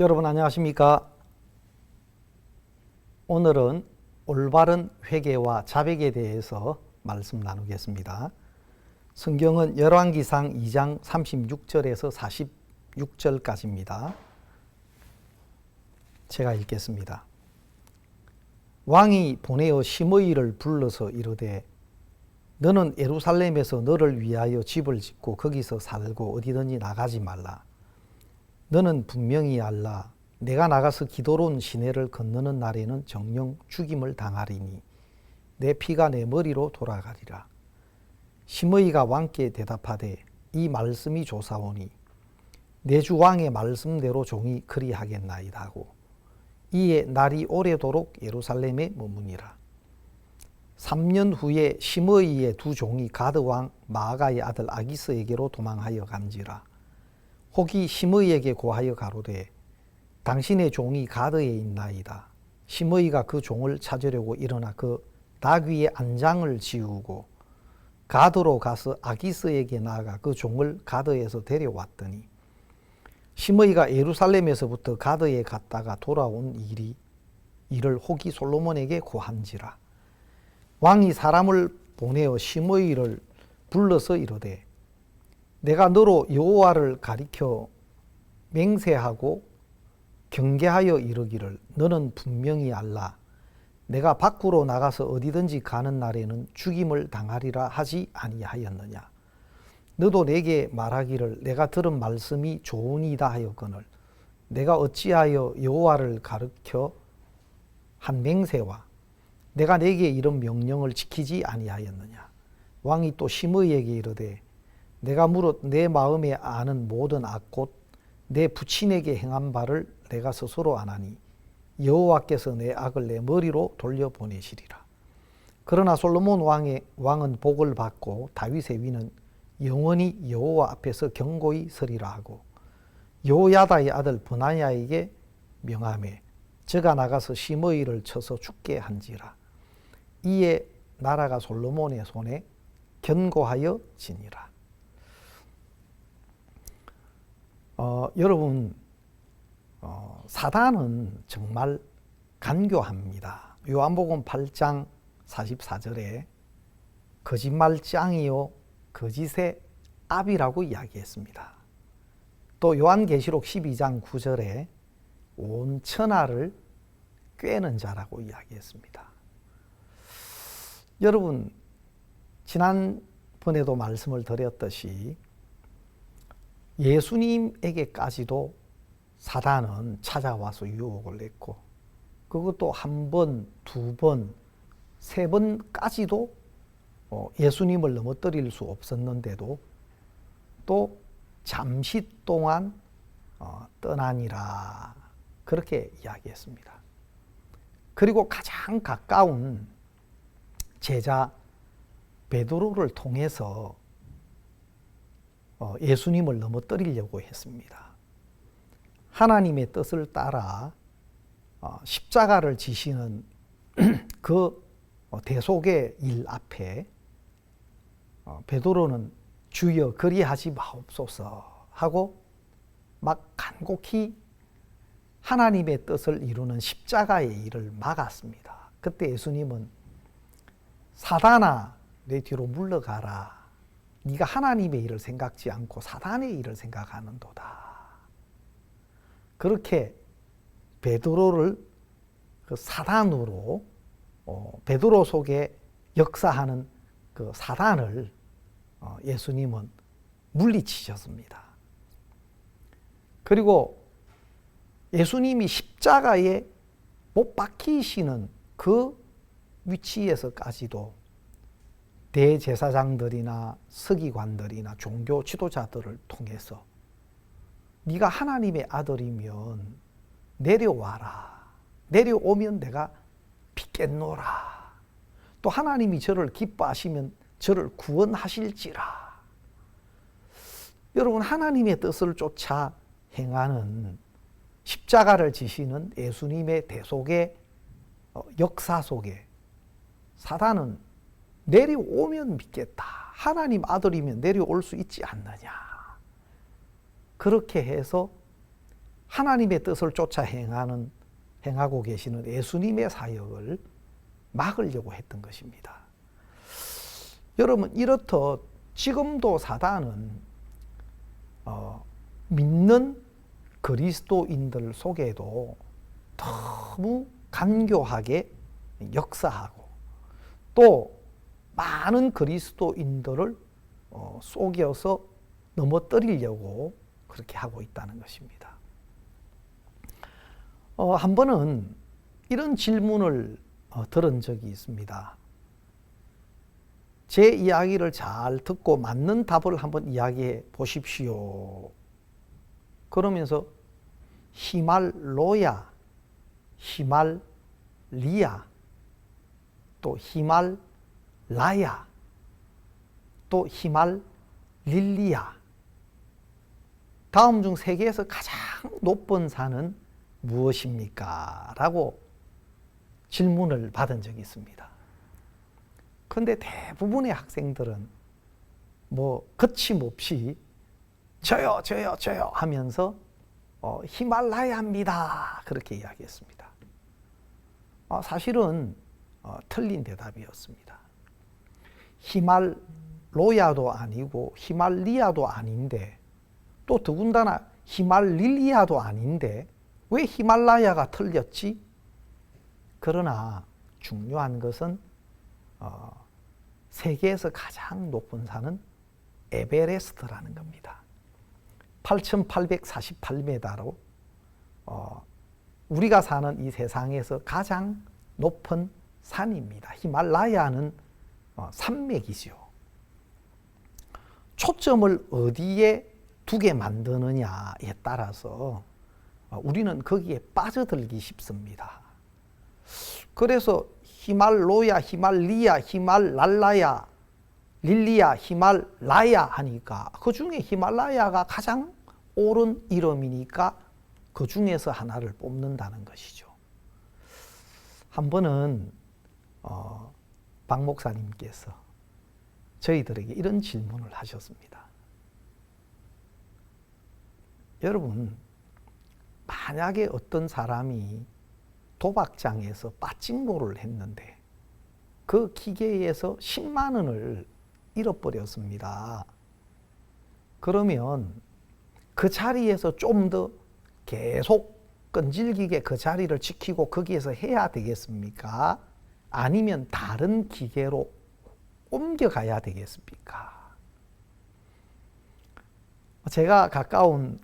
여러분 안녕하십니까? 오늘은 올바른 회개와 자백에 대해서 말씀 나누겠습니다. 성경은 열왕기상 2장 36절에서 46절까지입니다. 제가 읽겠습니다. 왕이 보내어 시므이를 불러서 이르되 너는 예루살렘에서 너를 위하여 집을 짓고 거기서 살고 어디든지 나가지 말라. 너는 분명히 알라. 내가 나가서 기도로운 시내를 건너는 날에는 정령 죽임을 당하리니 내 피가 내 머리로 돌아가리라. 시므이가 왕께 대답하되 이 말씀이 좋사오니 내 주 왕의 말씀대로 종이 그리하겠나이다 하고 이에 날이 오래도록 예루살렘에 머무니라. 3년 후에 시므이의 두 종이 가드 왕 마아가의 아들 아기스에게로 도망하여 간지라. 혹이 시므이에게 고하여 가로되 당신의 종이 가드에 있나이다. 시므이가 그 종을 찾으려고 일어나 그 닭 위에 안장을 지우고 가드로 가서 아기스에게 나아가 그 종을 가드에서 데려왔더니 시므이가 예루살렘에서부터 가드에 갔다가 돌아온 일을 혹이 솔로몬에게 고한지라. 왕이 사람을 보내어 시므이를 불러서 이르되 내가 너로 여호와를 가리켜 맹세하고 경계하여 이르기를 너는 분명히 알라. 내가 밖으로 나가서 어디든지 가는 날에는 죽임을 당하리라 하지 아니하였느냐. 너도 내게 말하기를 내가 들은 말씀이 좋으니이다 하였거늘 내가 어찌하여 여호와를 가리켜 한 맹세와 내가 내게 이런 명령을 지키지 아니하였느냐. 왕이 또 시므이에게 이르되 내가 무릇 내 마음에 아는 모든 악 곧 내 부친에게 행한 바를 내가 스스로 아나니 여호와께서 내 악을 내 머리로 돌려보내시리라. 그러나 솔로몬 왕은 복을 받고 다윗의 위는 영원히 여호와 앞에서 견고히 서리라 하고 여호야다의 아들 브나야에게 명하매 저가 나가서 시므이를 쳐서 죽게 한지라. 이에 나라가 솔로몬의 손에 견고하여 지니라. 여러분, 사단은 정말 간교합니다. 요한복음 8장 44절에 거짓말장이요 거짓의 압이라고 이야기했습니다. 또 요한계시록 12장 9절에 온 천하를 꿰는 자라고 이야기했습니다. 여러분, 지난번에도 말씀을 드렸듯이 예수님에게까지도 사단은 찾아와서 유혹을 했고 그것도 한 번, 두 번, 세 번까지도 예수님을 넘어뜨릴 수 없었는데도 또 잠시 동안 떠나니라 그렇게 이야기했습니다. 그리고 가장 가까운 제자 베드로를 통해서 예수님을 넘어뜨리려고 했습니다. 하나님의 뜻을 따라 십자가를 지시는 그 대속의 일 앞에 베드로는 주여 그리하지 마옵소서 하고 막 간곡히 하나님의 뜻을 이루는 십자가의 일을 막았습니다. 그때 예수님은 사단아 내 뒤로 물러가라. 네가 하나님의 일을 생각지 않고 사단의 일을 생각하는도다. 그렇게 베드로를 그 사단으로 베드로 속에 역사하는 그 사단을 예수님은 물리치셨습니다. 그리고 예수님이 십자가에 못 박히시는 그 위치에서까지도 대제사장들이나 서기관들이나 종교 지도자들을 통해서 네가 하나님의 아들이면 내려와라. 내려오면 내가 빚겠노라. 또 하나님이 저를 기뻐하시면 저를 구원하실지라. 여러분, 하나님의 뜻을 쫓아 행하는 십자가를 지시는 예수님의 대속의 역사 속에 사단은 내려오면 믿겠다. 하나님 아들이면 내려올 수 있지 않느냐. 그렇게 해서 하나님의 뜻을 쫓아 행하고 계시는 예수님의 사역을 막으려고 했던 것입니다. 여러분, 이렇듯 지금도 사단은 믿는 그리스도인들 속에도 너무 간교하게 역사하고 또 많은 그리스도인들을 속여서 넘어뜨리려고 그렇게 하고 있다는 것입니다. 한 번은 이런 질문을 들은 적이 있습니다. 제 이야기를 잘 듣고 맞는 답을 한번 이야기해 보십시오. 그러면서 히말로야, 히말리아, 또 히말라야, 또 히말릴리아, 다음 중 세계에서 가장 높은 산은 무엇입니까? 라고 질문을 받은 적이 있습니다. 그런데 대부분의 학생들은 뭐 거침없이 저요 하면서 히말라야입니다. 그렇게 이야기했습니다. 사실은 틀린 대답이었습니다. 히말로야도 아니고 히말리아도 아닌데 또 더군다나 히말릴리아도 아닌데 왜 히말라야가 틀렸지? 그러나 중요한 것은 세계에서 가장 높은 산은 에베레스트라는 겁니다. 8,848m로 우리가 사는 이 세상에서 가장 높은 산입니다. 히말라야는 산맥이죠. 초점을 어디에 두게 만드느냐에 따라서 우리는 거기에 빠져들기 쉽습니다. 그래서 히말로야, 히말리아, 히말랄라야, 릴리아, 히말라야 하니까 그 중에 히말라야가 가장 옳은 이름이니까 그 중에서 하나를 뽑는다는 것이죠. 한 번은 박 목사님께서 저희들에게 이런 질문을 하셨습니다. 여러분, 만약에 어떤 사람이 도박장에서 빠찡고를 했는데 그 기계에서 10만 원을 잃어버렸습니다. 그러면 그 자리에서 좀 더 계속 끈질기게 그 자리를 지키고 거기에서 해야 되겠습니까? 아니면 다른 기계로 옮겨가야 되겠습니까? 제가 가까운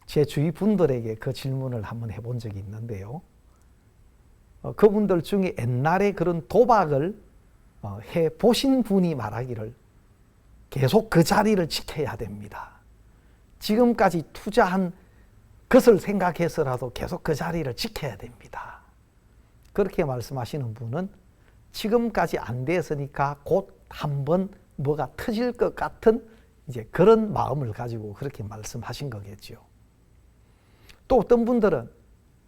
제 주위 분들에게 그 질문을 한번 해본 적이 있는데요. 그분들 중에 옛날에 그런 도박을 해보신 분이 말하기를 계속 그 자리를 지켜야 됩니다. 지금까지 투자한 것을 생각해서라도 계속 그 자리를 지켜야 됩니다. 그렇게 말씀하시는 분은 지금까지 안 됐으니까 곧 한번 뭐가 터질 것 같은 이제 그런 마음을 가지고 그렇게 말씀하신 거겠죠. 또 어떤 분들은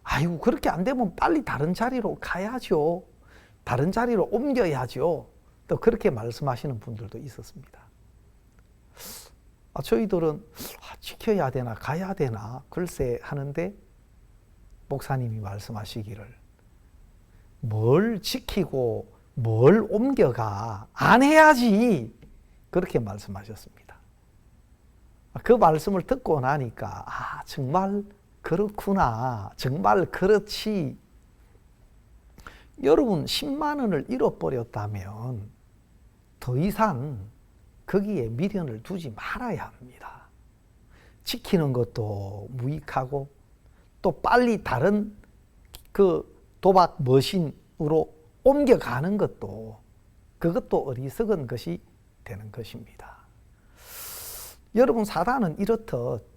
아이고 그렇게 안 되면 빨리 다른 자리로 가야죠. 다른 자리로 옮겨야죠. 또 그렇게 말씀하시는 분들도 있었습니다. 저희들은 지켜야 되나 가야 되나 글쎄 하는데 목사님이 말씀하시기를 뭘 지키고 뭘 옮겨가 안 해야지 그렇게 말씀하셨습니다. 그 말씀을 듣고 나니까 정말 그렇구나 정말 그렇지. 여러분 10만 원을 잃어버렸다면 더 이상 거기에 미련을 두지 말아야 합니다. 지키는 것도 무익하고 또 빨리 다른 그 도박 머신으로 옮겨가는 것도 그것도 어리석은 것이 되는 것입니다. 여러분 사단은 이렇듯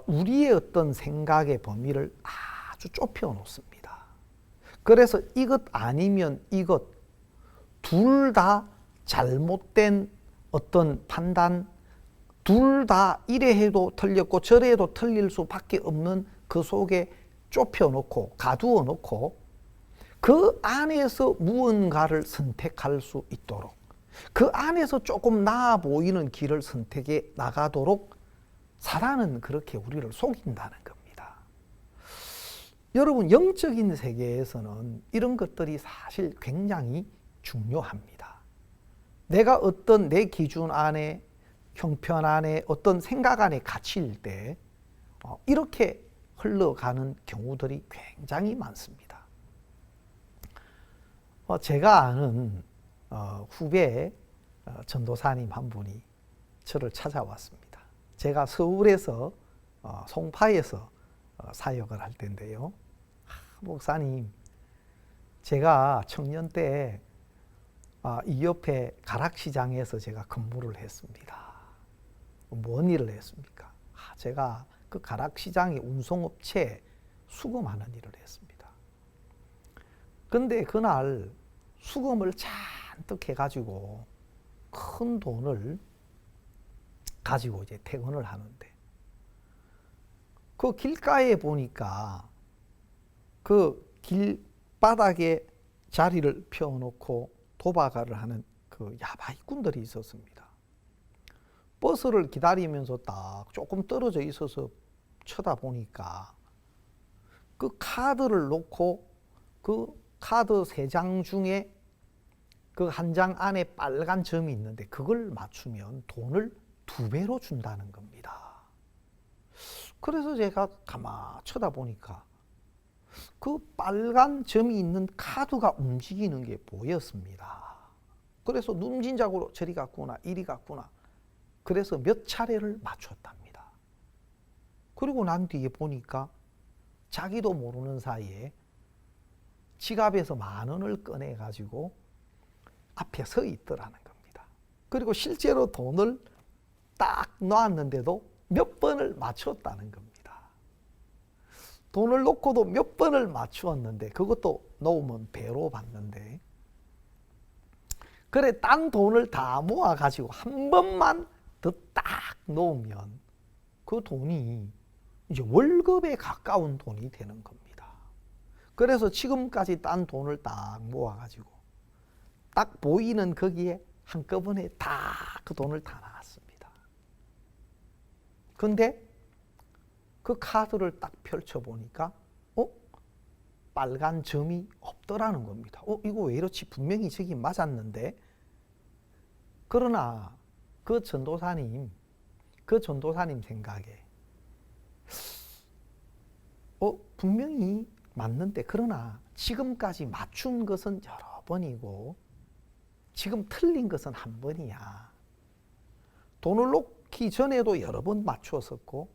우리의 어떤 생각의 범위를 아주 좁혀 놓습니다. 그래서 이것 아니면 이것 둘 다 잘못된 어떤 판단, 둘 다 이래 해도 틀렸고 저래 해도 틀릴 수밖에 없는 그 속에 좁혀놓고 가두어놓고 그 안에서 무언가를 선택할 수 있도록 그 안에서 조금 나아 보이는 길을 선택해 나가도록 사단은 그렇게 우리를 속인다는 겁니다. 여러분, 영적인 세계에서는 이런 것들이 사실 굉장히 중요합니다. 내가 어떤 내 기준 안에, 형편 안에, 어떤 생각 안에 갇힐 때 이렇게 흘러가는 경우들이 굉장히 많습니다. 제가 아는 후배 전도사님 한 분이 저를 찾아왔습니다. 제가 서울에서 송파에서 사역을 할 텐데요. 목사님, 제가 청년 때 이 옆에 가락시장에서 제가 근무를 했습니다. 뭔 일을 했습니까? 제가 그 가락시장의 운송업체에 수금하는 일을 했습니다. 근데 그날 수금을 잔뜩 해가지고 큰 돈을 가지고 이제 퇴근을 하는데, 그 길가에 보니까 그 길바닥에 자리를 펴놓고 도박을 하는 그 야바이꾼들이 있었습니다. 버스를 기다리면서 딱 조금 떨어져 있어서 쳐다보니까 그 카드를 놓고 그 카드 3장 중에 그 한 장 안에 빨간 점이 있는데 그걸 맞추면 돈을 2배로 준다는 겁니다. 그래서 제가 가만 쳐다보니까 그 빨간 점이 있는 카드가 움직이는 게 보였습니다. 그래서 눈진작으로 저리 갔구나, 이리 갔구나. 그래서 몇 차례를 맞췄답니다. 그리고 난 뒤에 보니까 자기도 모르는 사이에 지갑에서 10,000원을 꺼내가지고 앞에 서 있더라는 겁니다. 그리고 실제로 돈을 딱 놨는데도 몇 번을 맞췄다는 겁니다. 돈을 놓고도 몇 번을 맞추었는데 그것도 놓으면 배로 받는데, 그래 딴 돈을 다 모아가지고 한 번만 더 딱 놓으면 그 돈이 이제 월급에 가까운 돈이 되는 겁니다. 그래서 지금까지 딴 돈을 딱 모아가지고 딱 보이는 거기에 한꺼번에 다 그 돈을 다 나갔습니다. 근데 그 카드를 딱 펼쳐보니까 빨간 점이 없더라는 겁니다. 이거 왜 이렇지? 분명히 저기 맞았는데. 그러나 그 전도사님 생각에 분명히 맞는데, 그러나 지금까지 맞춘 것은 여러 번이고 지금 틀린 것은 한 번이야. 돈을 놓기 전에도 여러 번 맞추었었고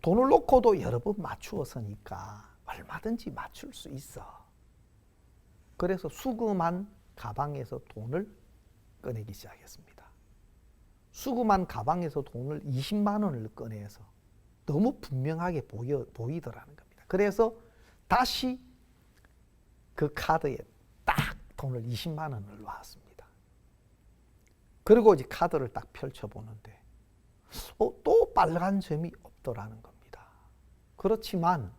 돈을 놓고도 여러 번 맞추었으니까 얼마든지 맞출 수 있어. 그래서 수금한 가방에서 돈을 꺼내기 시작했습니다. 수금한 가방에서 돈을 20만 원을 꺼내서 너무 분명하게 보이더라는 겁니다. 그래서 다시 그 카드에 딱 돈을 20만 원을 놨습니다. 그리고 이제 카드를 딱 펼쳐보는데 또 빨간 점이 없더라는 겁니다. 그렇지만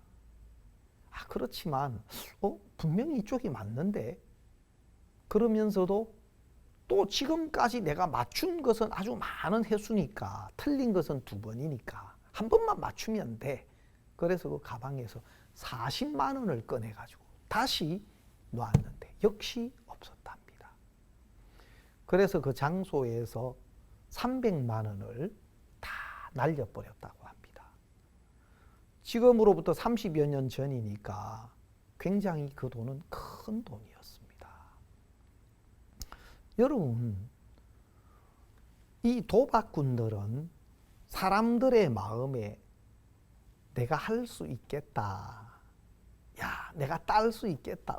분명히 이쪽이 맞는데, 그러면서도 또 지금까지 내가 맞춘 것은 아주 많은 횟수니까, 틀린 것은 2번이니까 한 번만 맞추면 돼. 그래서 그 가방에서 40만 원을 꺼내가지고 다시 놨는데 역시 없었답니다. 그래서 그 장소에서 300만 원을 다 날려버렸다고 합니다. 지금으로부터 30여 년 전이니까 굉장히 그 돈은 큰 돈이었습니다. 여러분, 이 도박꾼들은 사람들의 마음에 내가 할 수 있겠다, 야, 내가 딸 수 있겠다,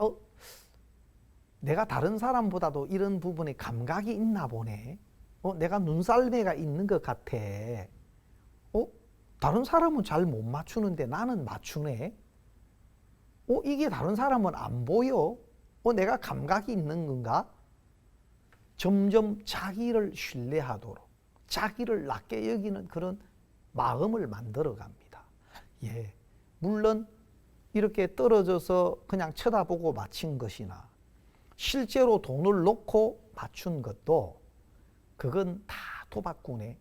내가 다른 사람보다도 이런 부분에 감각이 있나 보네, 내가 눈썰매가 있는 것 같아, 다른 사람은 잘 못 맞추는데 나는 맞추네, 이게 다른 사람은 안 보여, 내가 감각이 있는 건가? 점점 자기를 신뢰하도록, 자기를 낮게 여기는 그런 마음을 만들어 갑니다. 예, 물론 이렇게 떨어져서 그냥 쳐다보고 맞힌 것이나 실제로 돈을 놓고 맞춘 것도 그건 다 도박꾼의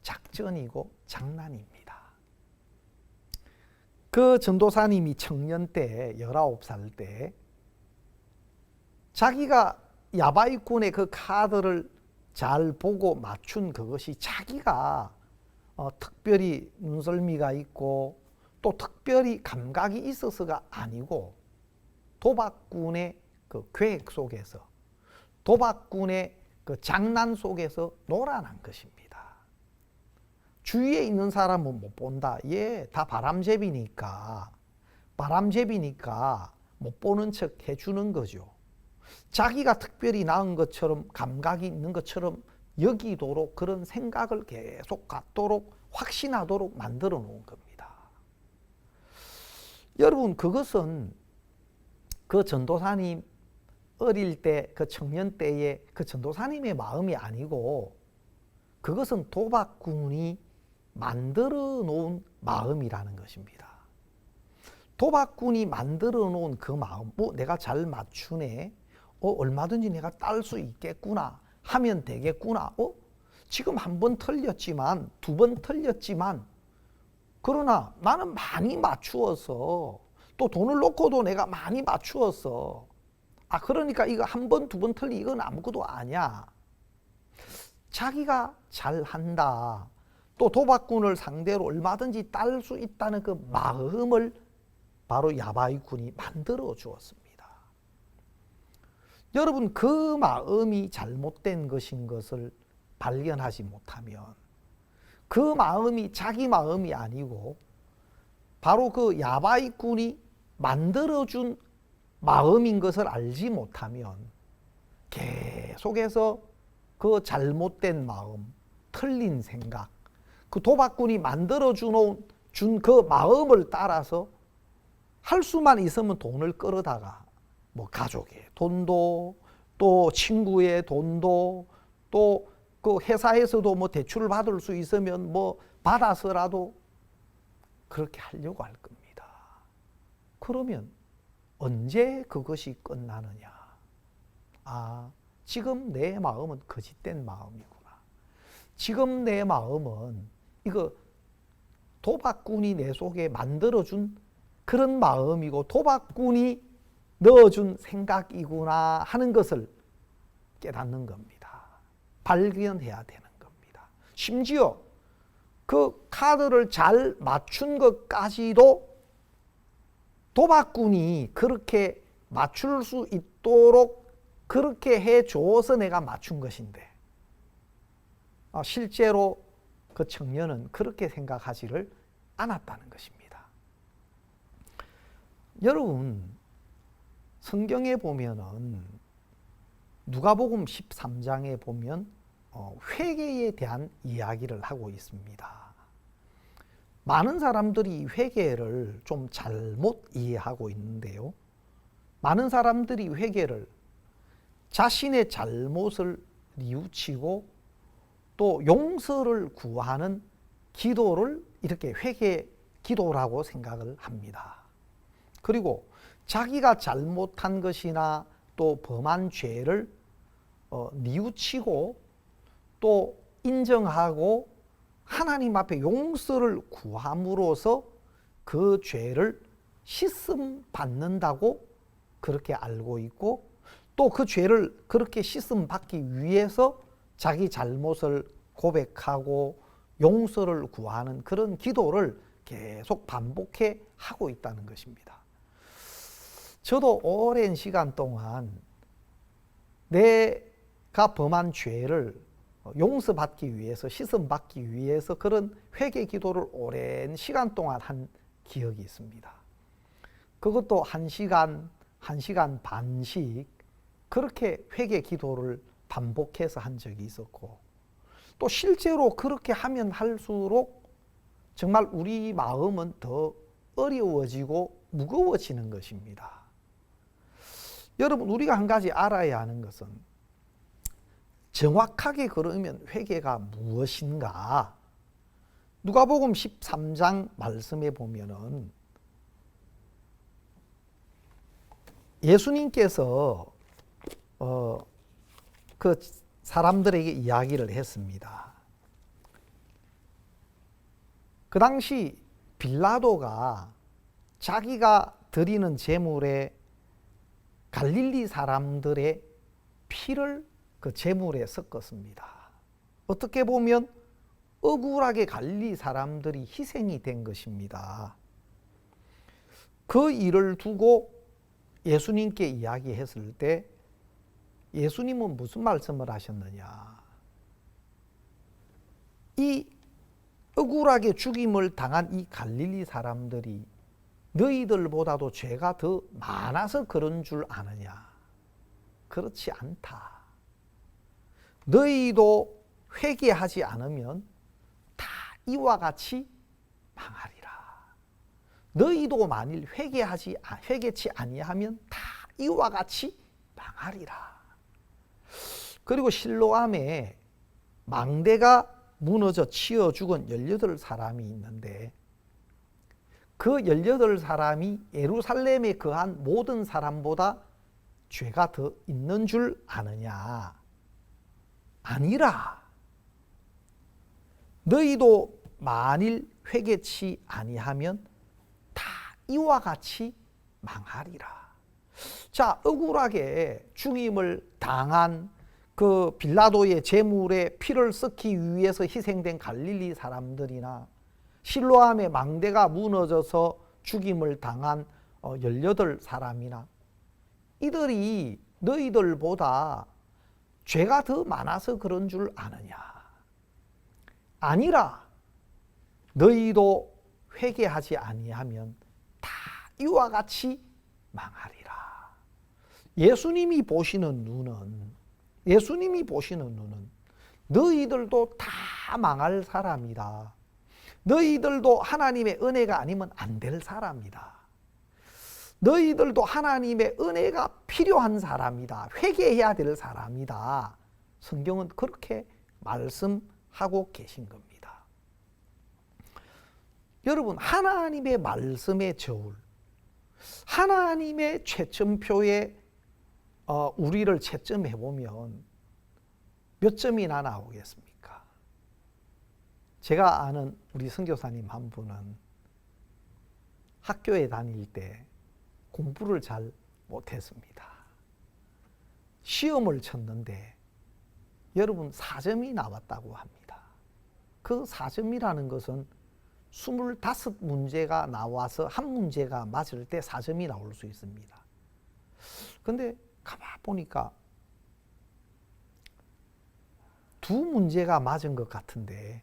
작전이고 장난입니다. 그 전도사님이 청년 때 19살 때 자기가 야바이꾼의 그 카드를 잘 보고 맞춘 그것이 자기가 특별히 눈썰미가 있고 또 특별히 감각이 있어서가 아니고 도박꾼의 그 계획 속에서 도박꾼의 그 장난 속에서 놀아난 것입니다. 주위에 있는 사람은 못 본다. 다 바람잡이니까 못 보는 척 해주는 거죠. 자기가 특별히 나은 것처럼 감각이 있는 것처럼 여기도록 그런 생각을 계속 갖도록 확신하도록 만들어 놓은 겁니다. 여러분, 그것은 그 전도사님 어릴 때 그 청년 때의 그 전도사님의 마음이 아니고 그것은 도박꾼이 만들어 놓은 마음이라는 것입니다. 도박꾼이 만들어 놓은 그 마음, 내가 잘 맞추네, 얼마든지 내가 딸 수 있겠구나, 하면 되겠구나, 지금 한 번 틀렸지만, 두 번 틀렸지만, 그러나 나는 많이 맞추어서, 또 돈을 놓고도 내가 많이 맞추었어. 그러니까 이거 한 번, 두 번 틀리 이건 아무것도 아니야. 자기가 잘한다. 또 도박꾼을 상대로 얼마든지 딸 수 있다는 그 마음을 바로 야바이꾼이 만들어 주었습니다. 여러분, 그 마음이 잘못된 것인 것을 발견하지 못하면 그 마음이 자기 마음이 아니고 바로 그 야바이꾼이 만들어준 마음인 것을 알지 못하면 계속해서 그 잘못된 마음, 틀린 생각, 그 도박꾼이 만들어준 그 마음을 따라서 할 수만 있으면 돈을 끌어다가 가족의 돈도 또 친구의 돈도 또 그 회사에서도 대출을 받을 수 있으면 받아서라도 그렇게 하려고 할 겁니다. 그러면 언제 그것이 끝나느냐? 지금 내 마음은 거짓된 마음이구나. 지금 내 마음은 이거 도박꾼이 내 속에 만들어준 그런 마음이고 도박꾼이 넣어준 생각이구나 하는 것을 깨닫는 겁니다. 발견해야 되는 겁니다. 심지어 그 카드를 잘 맞춘 것까지도 도박꾼이 그렇게 맞출 수 있도록 그렇게 해줘서 내가 맞춘 것인데 실제로 그 청년은 그렇게 생각하지를 않았다는 것입니다. 여러분, 성경에 보면은 누가복음 13장에 보면 회개에 대한 이야기를 하고 있습니다. 많은 사람들이 회개를 좀 잘못 이해하고 있는데요. 많은 사람들이 회개를 자신의 잘못을 뉘우치고 또 용서를 구하는 기도를 이렇게 회개 기도라고 생각을 합니다. 그리고 자기가 잘못한 것이나 또 범한 죄를 뉘우치고 또 인정하고 하나님 앞에 용서를 구함으로써 그 죄를 씻음 받는다고 그렇게 알고 있고 또 그 죄를 그렇게 씻음 받기 위해서 자기 잘못을 고백하고 용서를 구하는 그런 기도를 계속 반복해 하고 있다는 것입니다. 저도 오랜 시간 동안 내가 범한 죄를 용서받기 위해서 씻음받기 위해서 그런 회개 기도를 오랜 시간 동안 한 기억이 있습니다. 그것도 1시간, 1시간 반씩 그렇게 회개 기도를 반복해서 한 적이 있었고 또 실제로 그렇게 하면 할수록 정말 우리 마음은 더 어려워지고 무거워지는 것입니다. 여러분, 우리가 한 가지 알아야 하는 것은 정확하게 그러면 회개가 무엇인가? 누가복음 13장 말씀에 보면은 예수님께서 그 사람들에게 이야기를 했습니다. 그 당시 빌라도가 자기가 드리는 제물에 갈릴리 사람들의 피를 그 제물에 섞었습니다. 어떻게 보면 억울하게 갈릴리 사람들이 희생이 된 것입니다. 그 일을 두고 예수님께 이야기했을 때 예수님은 무슨 말씀을 하셨느냐? 이 억울하게 죽임을 당한 이 갈릴리 사람들이 너희들보다도 죄가 더 많아서 그런 줄 아느냐? 그렇지 않다. 너희도 회개하지 않으면 다 이와 같이 망하리라. 너희도 만일 회개치 아니하면 다 이와 같이 망하리라. 그리고 실로암에 망대가 무너져 치어 죽은 18사람이 있는데 그 18사람이 예루살렘에 거한 모든 사람보다 죄가 더 있는 줄 아느냐? 아니라. 너희도 만일 회개치 아니하면 다 이와 같이 망하리라. 자, 억울하게 죽임을 당한 그 빌라도의 제물에 피를 섞기 위해서 희생된 갈릴리 사람들이나 실로암의 망대가 무너져서 죽임을 당한 18사람이나 이들이 너희들보다 죄가 더 많아서 그런 줄 아느냐? 아니라. 너희도 회개하지 아니하면 다 이와 같이 망하리라. 예수님이 보시는 눈은 너희들도 다 망할 사람이다. 너희들도 하나님의 은혜가 아니면 안 될 사람이다. 너희들도 하나님의 은혜가 필요한 사람이다. 회개해야 될 사람이다. 성경은 그렇게 말씀하고 계신 겁니다. 여러분, 하나님의 말씀의 저울, 하나님의 채점표에 우리를 채점해 보면 몇 점이나 나오겠습니까? 제가 아는 우리 선교사님 한 분은 학교에 다닐 때 공부를 잘 못했습니다. 시험을 쳤는데 여러분 4점이 나왔다고 합니다. 그 4점이라는 것은 25문제가 나와서 한 문제가 맞을 때 4점이 나올 수 있습니다. 근데 가만 보니까 2문제가 맞은 것 같은데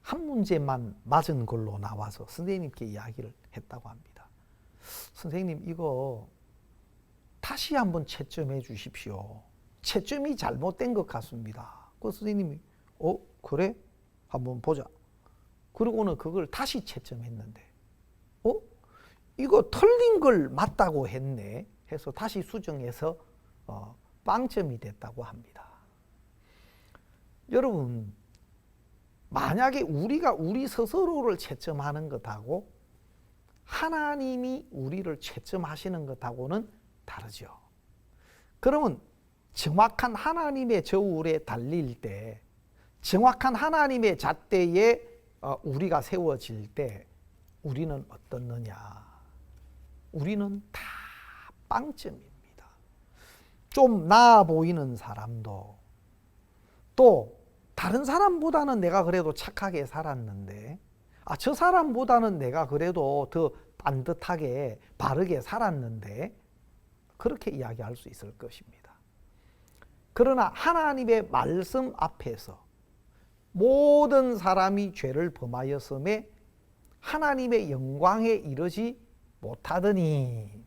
한 문제만 맞은 걸로 나와서 선생님께 이야기를 했다고 합니다. 선생님, 이거 다시 한번 채점해 주십시오. 채점이 잘못된 것 같습니다. 그 선생님이 그래? 한번 보자. 그러고는 그걸 다시 채점했는데 이거 틀린 걸 맞다고 했네 해서 다시 수정해서 빵점이 됐다고 합니다. 여러분, 만약에 우리가 우리 스스로를 채점하는 것하고 하나님이 우리를 채점하시는 것하고는 다르죠. 그러면 정확한 하나님의 저울에 달릴 때, 정확한 하나님의 잣대에 우리가 세워질 때 우리는 어떻느냐? 우리는 다 빵점입니다. 좀 나아 보이는 사람도 또 다른 사람보다는 내가 그래도 착하게 살았는데 저 사람보다는 내가 그래도 더 반듯하게 바르게 살았는데 그렇게 이야기할 수 있을 것입니다. 그러나 하나님의 말씀 앞에서 모든 사람이 죄를 범하였음에 하나님의 영광에 이르지 못하더니,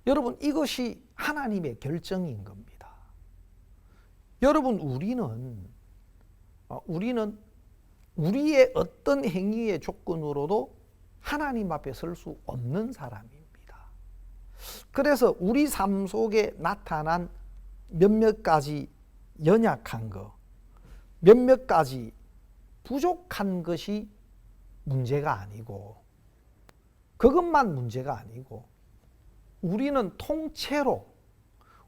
여러분, 이것이 하나님의 결정인 겁니다. 여러분, 우리는 우리의 어떤 행위의 조건으로도 하나님 앞에 설 수 없는 사람입니다. 그래서 우리 삶 속에 나타난 몇몇 가지 연약한 것, 몇몇 가지 부족한 것이 문제가 아니고, 그것만 문제가 아니고, 우리는 통째로,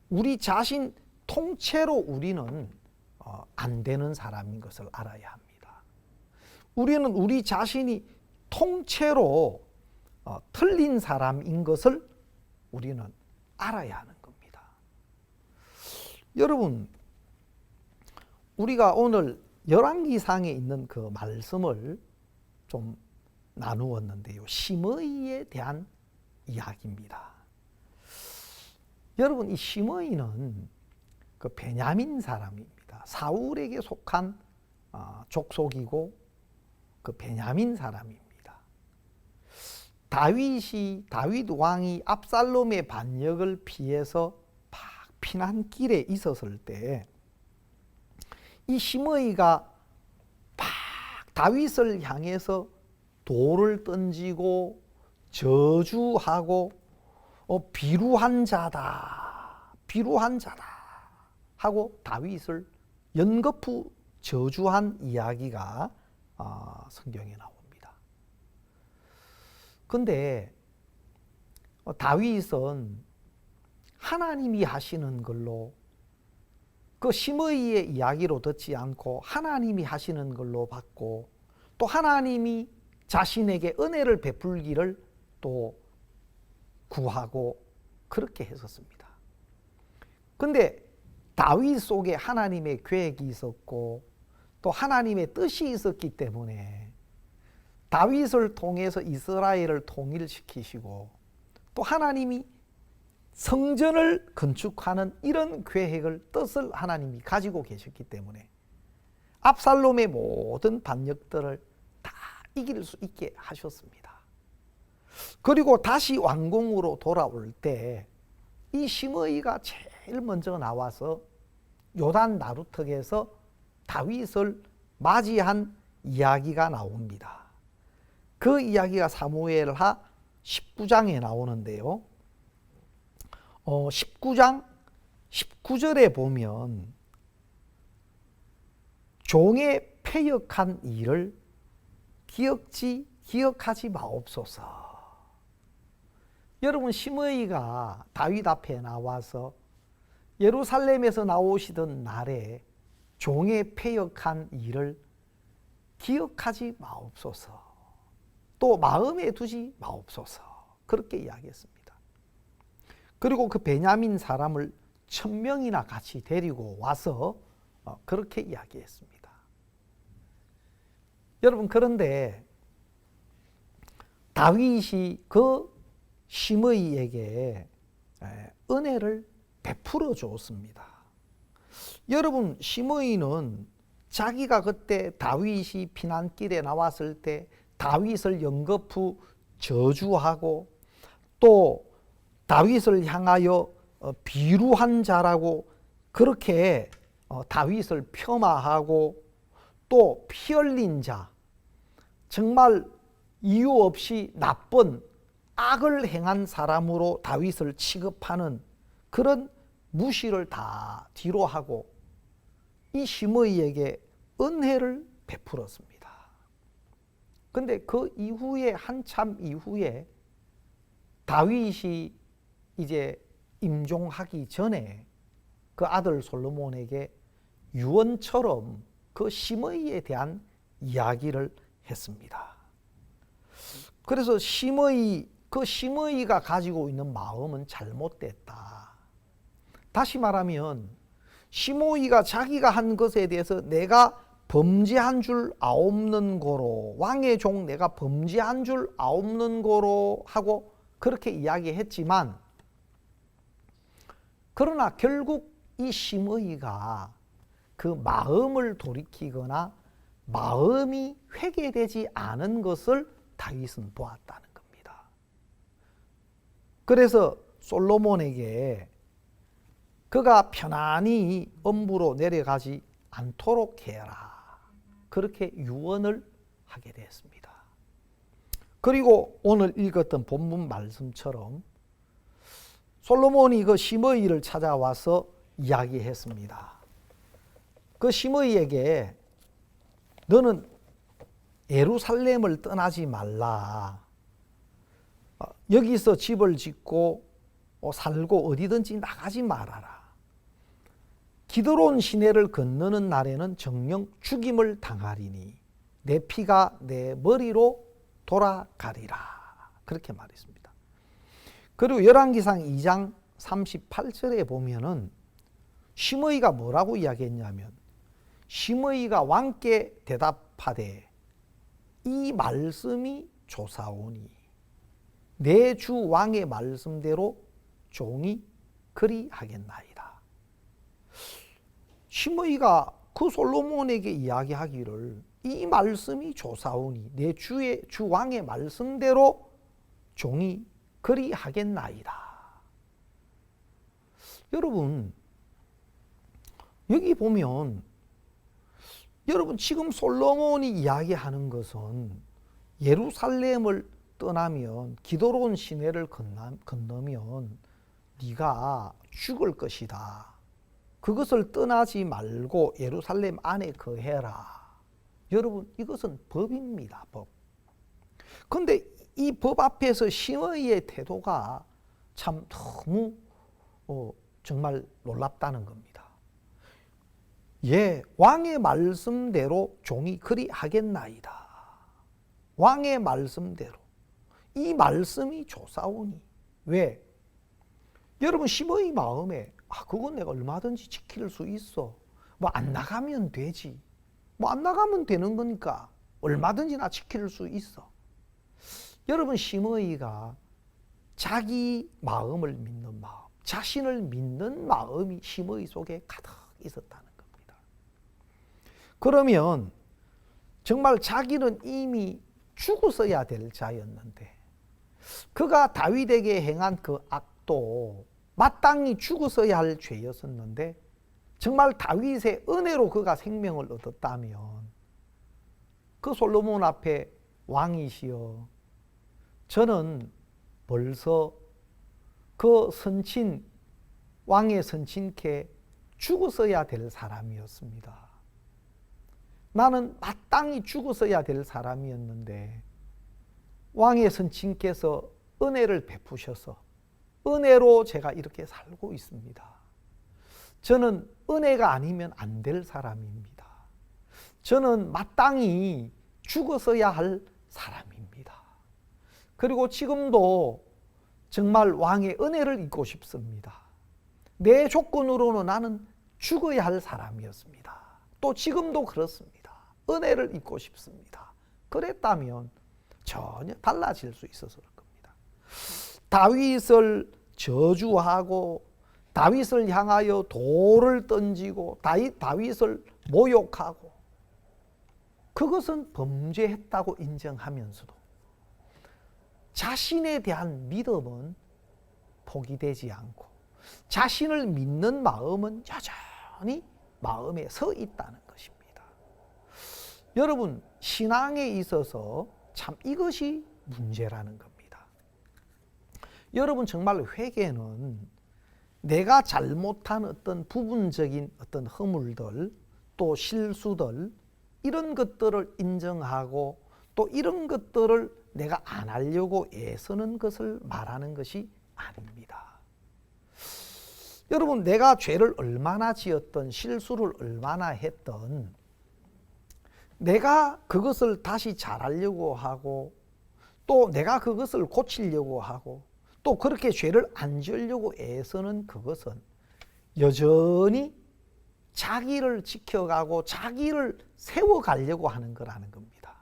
우리 자신 통째로 우리는 안 되는 사람인 것을 알아야 합니다. 우리는 우리 자신이 통째로 틀린 사람인 것을 우리는 알아야 하는 겁니다. 여러분, 우리가 오늘 열왕기상에 있는 그 말씀을 좀 나누었는데요. 심의에 대한 이야기입니다. 여러분, 이 심의는 그 베냐민 사람입니다. 사울에게 속한 족속이고 그 베냐민 사람입니다. 다윗 왕이 압살롬의 반역을 피해서 피난길에 있었을 때 이 심의가 막 다윗을 향해서 돌을 던지고 저주하고 비루한 자다 하고 다윗을 연거푸 저주한 이야기가 성경에 나옵니다. 그런데 다윗은 하나님이 하시는 걸로 그 심의의 이야기로 듣지 않고 하나님이 하시는 걸로 받고 또 하나님이 자신에게 은혜를 베풀기를 또 구하고 그렇게 했었습니다. 그런데 다윗 속에 하나님의 계획이 있었고 또 하나님의 뜻이 있었기 때문에 다윗을 통해서 이스라엘을 통일시키시고 또 하나님이 성전을 건축하는 이런 계획을 뜻을 하나님이 가지고 계셨기 때문에 압살롬의 모든 반역들을 다 이길 수 있게 하셨습니다. 그리고 다시 왕궁으로 돌아올 때 이 심의가 제일 먼저 나와서 요단 나루턱에서 다윗을 맞이한 이야기가 나옵니다. 그 이야기가 사무엘하 19장에 나오는데요. 19장 19절에 보면 종의 패역한 일을 기억하지 마옵소서. 여러분, 심의가 다윗 앞에 나와서 예루살렘에서 나오시던 날에 종의 패역한 일을 기억하지 마옵소서. 또 마음에 두지 마옵소서. 그렇게 이야기했습니다. 그리고 그 베냐민 사람을 1000명이나 같이 데리고 와서 그렇게 이야기했습니다. 여러분, 그런데 다윗이 그 심의에게 은혜를 베풀어 주었습니다. 여러분, 심의는 자기가 그때 다윗이 피난길에 나왔을 때 다윗을 연거푸 저주하고 또 다윗을 향하여 비루한 자라고 그렇게 다윗을 폄하하고 또 피 흘린 자, 정말 이유 없이 나쁜 악을 행한 사람으로 다윗을 취급하는 그런 무시를 다 뒤로 하고 이 심의에게 은혜를 베풀었습니다. 그런데 그 이후에 한참 이후에 다윗이 이제 임종하기 전에 그 아들 솔로몬에게 유언처럼 그 심의에 대한 이야기를 했습니다. 그래서 그 심의가 가지고 있는 마음은 잘못됐다. 다시 말하면 심의가 자기가 한 것에 대해서 내가 범죄한 줄 아옵는 고로, 왕의 종 내가 범죄한 줄 아옵는 고로 하고 그렇게 이야기했지만, 그러나 결국 이 심의가 그 마음을 돌이키거나 마음이 회개되지 않은 것을 다윗은 보았다는 겁니다. 그래서 솔로몬에게 그가 편안히 엄부로 내려가지 않도록 해라, 그렇게 유언을 하게 되었습니다. 그리고 오늘 읽었던 본문 말씀처럼 솔로몬이 그 심의를 찾아와서 이야기했습니다. 그 심의에게 너는 예루살렘을 떠나지 말라. 여기서 집을 짓고 살고 어디든지 나가지 말아라. 기드론 시내를 건너는 날에는 정녕 죽임을 당하리니 내 피가 내 머리로 돌아가리라. 그렇게 말했습니다. 그리고 열왕기상 2장 38절에 보면은 심의가 뭐라고 이야기했냐면, 심의가 왕께 대답하되 이 말씀이 조사오니 내 주 왕의 말씀대로 종이 그리하겠나이다. 심의가 그 솔로몬에게 이야기하기를 이 말씀이 조사오니 내 주 왕의 말씀대로 종이 그리하겠나이다. 여러분, 여기 보면 여러분 지금 솔로몬이 이야기하는 것은 예루살렘을 떠나면 기드론 시내를 건너면 네가 죽을 것이다. 그것을 떠나지 말고 예루살렘 안에 거해라. 여러분, 이것은 법입니다. 법. 그런데 이 법 앞에서 심의의 태도가 참 너무 정말 놀랍다는 겁니다. 예, 왕의 말씀대로 종이 그리하겠나이다. 왕의 말씀대로. 이 말씀이 조사오니. 왜? 여러분, 심의 마음에 그건 내가 얼마든지 지킬 수 있어. 뭐 안 나가면 되지. 뭐 안 나가면 되는 거니까 얼마든지 나 지킬 수 있어. 여러분, 심의가 자기 마음을 믿는 마음, 자신을 믿는 마음이 심의 속에 가득 있었다는 겁니다. 그러면 정말 자기는 이미 죽었어야 될 자였는데 그가 다윗에게 행한 그 악도 마땅히 죽었어야 할 죄였었는데 정말 다윗의 은혜로 그가 생명을 얻었다면 그 솔로몬 앞에 왕이시여, 저는 벌써 그 선친, 왕의 선친께 죽었어야 될 사람이었습니다. 나는 마땅히 죽었어야 될 사람이었는데 왕의 선친께서 은혜를 베푸셔서 은혜로 제가 이렇게 살고 있습니다. 저는 은혜가 아니면 안 될 사람입니다. 저는 마땅히 죽었어야 할 사람입니다. 그리고 지금도 정말 왕의 은혜를 입고 싶습니다. 내 조건으로는 나는 죽어야 할 사람이었습니다. 또 지금도 그렇습니다. 은혜를 입고 싶습니다. 그랬다면 전혀 달라질 수 있어서 그럴 겁니다. 다윗을 저주하고 다윗을 향하여 돌을 던지고 다윗을 모욕하고 그것은 범죄했다고 인정하면서도 자신에 대한 믿음은 포기되지 않고 자신을 믿는 마음은 여전히 마음에 서 있다는 것입니다. 여러분, 신앙에 있어서 참 이것이 문제라는 겁니다. 여러분, 정말 회개는 내가 잘못한 어떤 부분적인 어떤 허물들, 또 실수들, 이런 것들을 인정하고 또 이런 것들을 내가 안 하려고 애쓰는 것을 말하는 것이 아닙니다. 여러분, 내가 죄를 얼마나 지었던, 실수를 얼마나 했던, 내가 그것을 다시 잘하려고 하고 또 내가 그것을 고치려고 하고 또 그렇게 죄를 안 지으려고 애쓰는 그것은 여전히 자기를 지켜가고 자기를 세워가려고 하는 거라는 겁니다.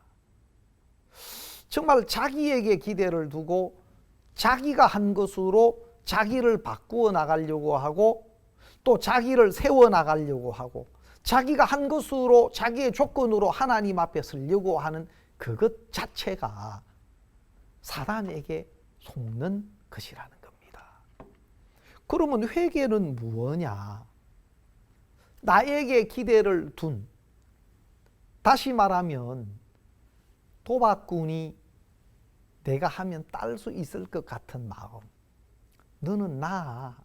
정말 자기에게 기대를 두고 자기가 한 것으로 자기를 바꾸어 나가려고 하고 또 자기를 세워 나가려고 하고 자기가 한 것으로 자기의 조건으로 하나님 앞에 서려고 하는 그것 자체가 사단에게 속는 것이라는 겁니다. 그러면 회개는 무엇이냐? 나에게 기대를 둔, 다시 말하면 도박꾼이 내가 하면 딸 수 있을 것 같은 마음. 너는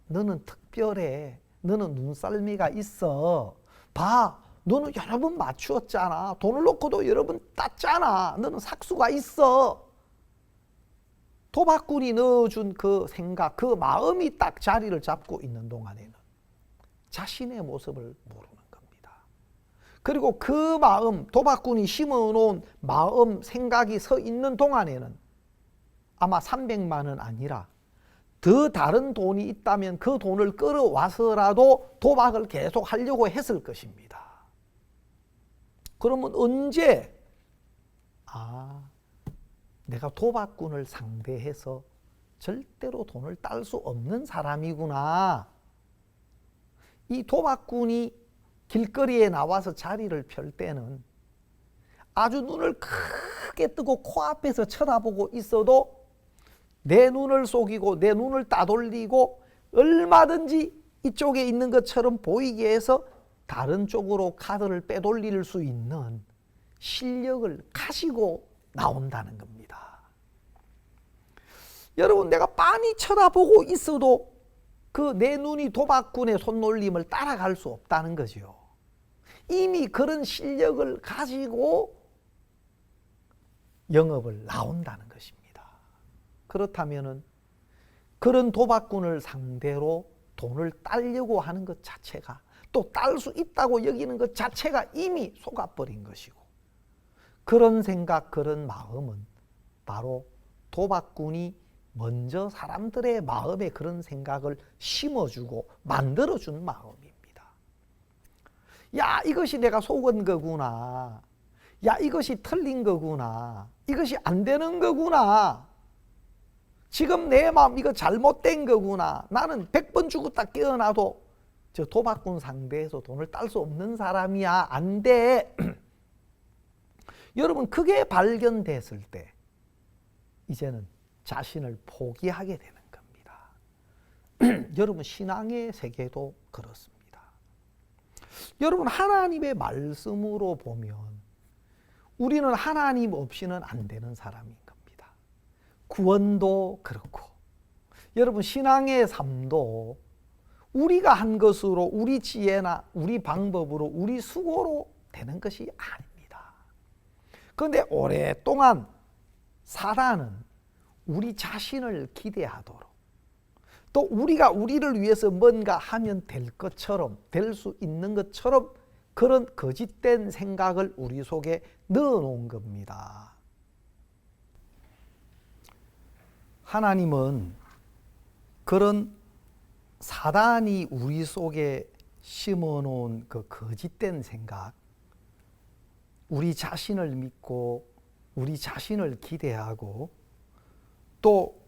너는 특별해, 너는 눈썰미가 있어, 봐, 너는 여러 번 맞추었잖아, 돈을 놓고도 여러 번 땄잖아, 너는 삭수가 있어. 도박꾼이 넣어준 그 생각, 그 마음이 딱 자리를 잡고 있는 동안에는 자신의 모습을 모르는 겁니다. 그리고 그 마음, 도박꾼이 심어놓은 마음, 생각이 서 있는 동안에는 아마 300만 원 아니라 더 다른 돈이 있다면 그 돈을 끌어와서라도 도박을 계속 하려고 했을 것입니다. 그러면 언제 내가 도박꾼을 상대해서 절대로 돈을 딸 수 없는 사람이구나. 이 도박꾼이 길거리에 나와서 자리를 펼 때는 아주 눈을 크게 뜨고 코앞에서 쳐다보고 있어도 내 눈을 속이고 내 눈을 따돌리고 얼마든지 이쪽에 있는 것처럼 보이게 해서 다른 쪽으로 카드를 빼돌릴 수 있는 실력을 가지고 나온다는 겁니다. 여러분, 내가 빤히 쳐다보고 있어도 그 내 눈이 도박꾼의 손놀림을 따라갈 수 없다는 거죠. 이미 그런 실력을 가지고 영업을 나온다는 것입니다. 그렇다면은 그런 도박꾼을 상대로 돈을 따려고 하는 것 자체가, 또 딸 수 있다고 여기는 것 자체가 이미 속아버린 것이고, 그런 생각, 그런 마음은 바로 도박꾼이 먼저 사람들의 마음에 그런 생각을 심어주고 만들어준 마음입니다. 야, 이것이 내가 속은 거구나. 야, 이것이 틀린 거구나. 이것이 안 되는 거구나. 지금 내 마음 이거 잘못된 거구나. 나는 100번 죽었다 깨어나도 저 도박꾼 상대해서 돈을 딸 수 없는 사람이야. 안 돼. 여러분, 그게 발견됐을 때 이제는 자신을 포기하게 되는 겁니다. 여러분, 신앙의 세계도 그렇습니다. 여러분, 하나님의 말씀으로 보면 우리는 하나님 없이는 안 되는 사람인 겁니다. 구원도 그렇고, 여러분, 신앙의 삶도 우리가 한 것으로, 우리 지혜나 우리 방법으로, 우리 수고로 되는 것이 아닙니다. 그런데 오랫동안 사단은 우리 자신을 기대하도록, 또 우리가 우리를 위해서 뭔가 하면 될 것처럼, 될 수 있는 것처럼 그런 거짓된 생각을 우리 속에 넣어놓은 겁니다. 하나님은 그런 사단이 우리 속에 심어놓은 그 거짓된 생각, 우리 자신을 믿고 우리 자신을 기대하고 또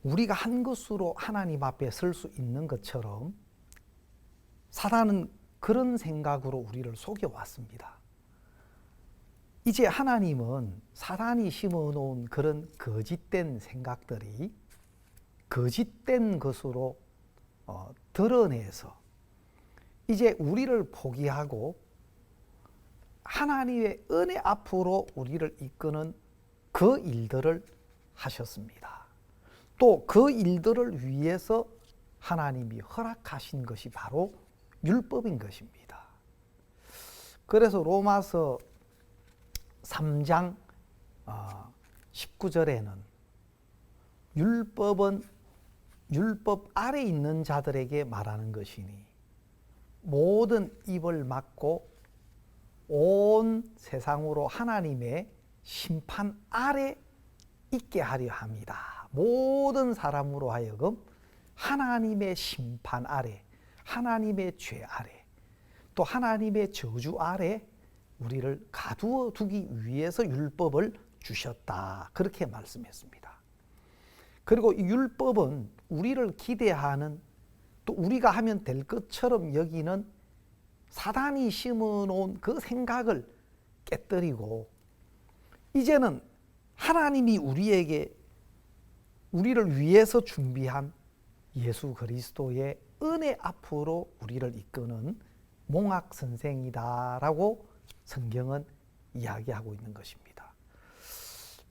우리가 한 것으로 하나님 앞에 설 수 있는 것처럼 사단은 그런 생각으로 우리를 속여왔습니다. 이제 하나님은 사단이 심어놓은 그런 거짓된 생각들이 거짓된 것으로 드러내서 이제 우리를 포기하고 하나님의 은혜 앞으로 우리를 이끄는 그 일들을 하셨습니다. 또 그 일들을 위해서 하나님이 허락하신 것이 바로 율법인 것입니다. 그래서 로마서 3장 19절에는 율법은 율법 아래 있는 자들에게 말하는 것이니 모든 입을 막고 온 세상으로 하나님의 심판 아래 있게 하려 합니다. 모든 사람으로 하여금 하나님의 심판 아래, 하나님의 죄 아래, 또 하나님의 저주 아래 우리를 가두어 두기 위해서 율법을 주셨다. 그렇게 말씀했습니다. 그리고 이 율법은 우리를 기대하는, 또 우리가 하면 될 것처럼 여기는 사단이 심어놓은 그 생각을 깨뜨리고 이제는 하나님이 우리를 위해서 준비한 예수 그리스도의 은혜 앞으로 우리를 이끄는 몽학 선생이다라고 성경은 이야기하고 있는 것입니다.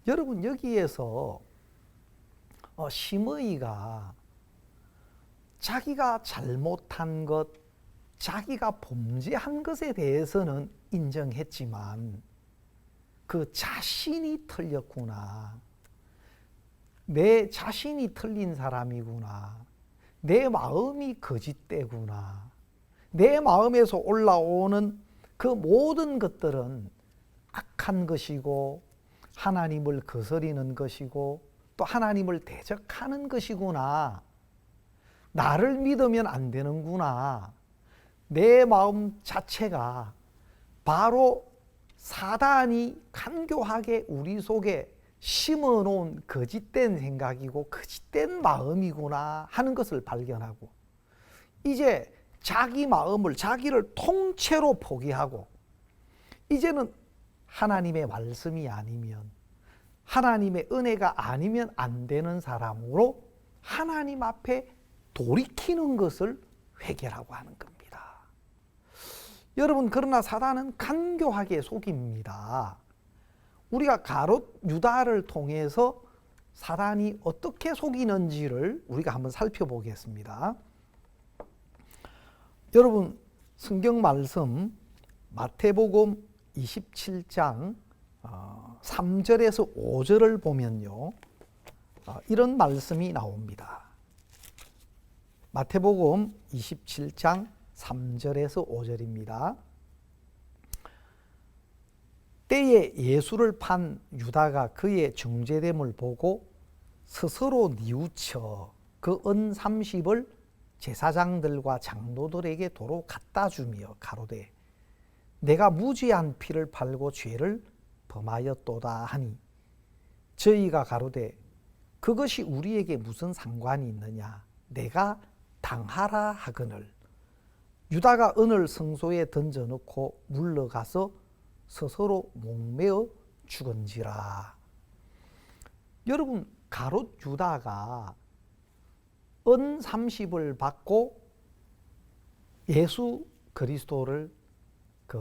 여러분, 여기에서 심의가 자기가 잘못한 것, 자기가 범죄한 것에 대해서는 인정했지만 그 자신이 틀렸구나, 내 자신이 틀린 사람이구나, 내 마음이 거짓되구나, 내 마음에서 올라오는 그 모든 것들은 악한 것이고 하나님을 거스리는 것이고 또 하나님을 대적하는 것이구나. 나를 믿으면 안 되는구나. 내 마음 자체가 바로 사단이 간교하게 우리 속에 심어놓은 거짓된 생각이고 거짓된 마음이구나 하는 것을 발견하고, 이제 자기 마음을, 자기를 통째로 포기하고, 이제는 하나님의 말씀이 아니면, 하나님의 은혜가 아니면 안 되는 사람으로 하나님 앞에 돌이키는 것을 회개라고 하는 겁니다. 여러분, 그러나 사단은 간교하게 속입니다. 우리가 가롯 유다를 통해서 사단이 어떻게 속이는지를 우리가 한번 살펴보겠습니다. 여러분, 성경 말씀 마태복음 27장 3절에서 5절을 보면요, 이런 말씀이 나옵니다. 마태복음 27장 3절에서 5절입니다. 때에 예수를 판 유다가 그의 정죄됨을 보고 스스로 뉘우쳐 그 은 30을 제사장들과 장로들에게 도로 갖다 주며 가로되 내가 무죄한 피를 팔고 죄를 범하였도다 하니, 저희가 가로되 그것이 우리에게 무슨 상관이 있느냐, 내가 당하라 하거늘 유다가 은을 성소에 던져놓고 물러가서 스스로 목매어 죽은지라. 여러분, 가롯 유다가 은 30을 받고 예수 그리스도를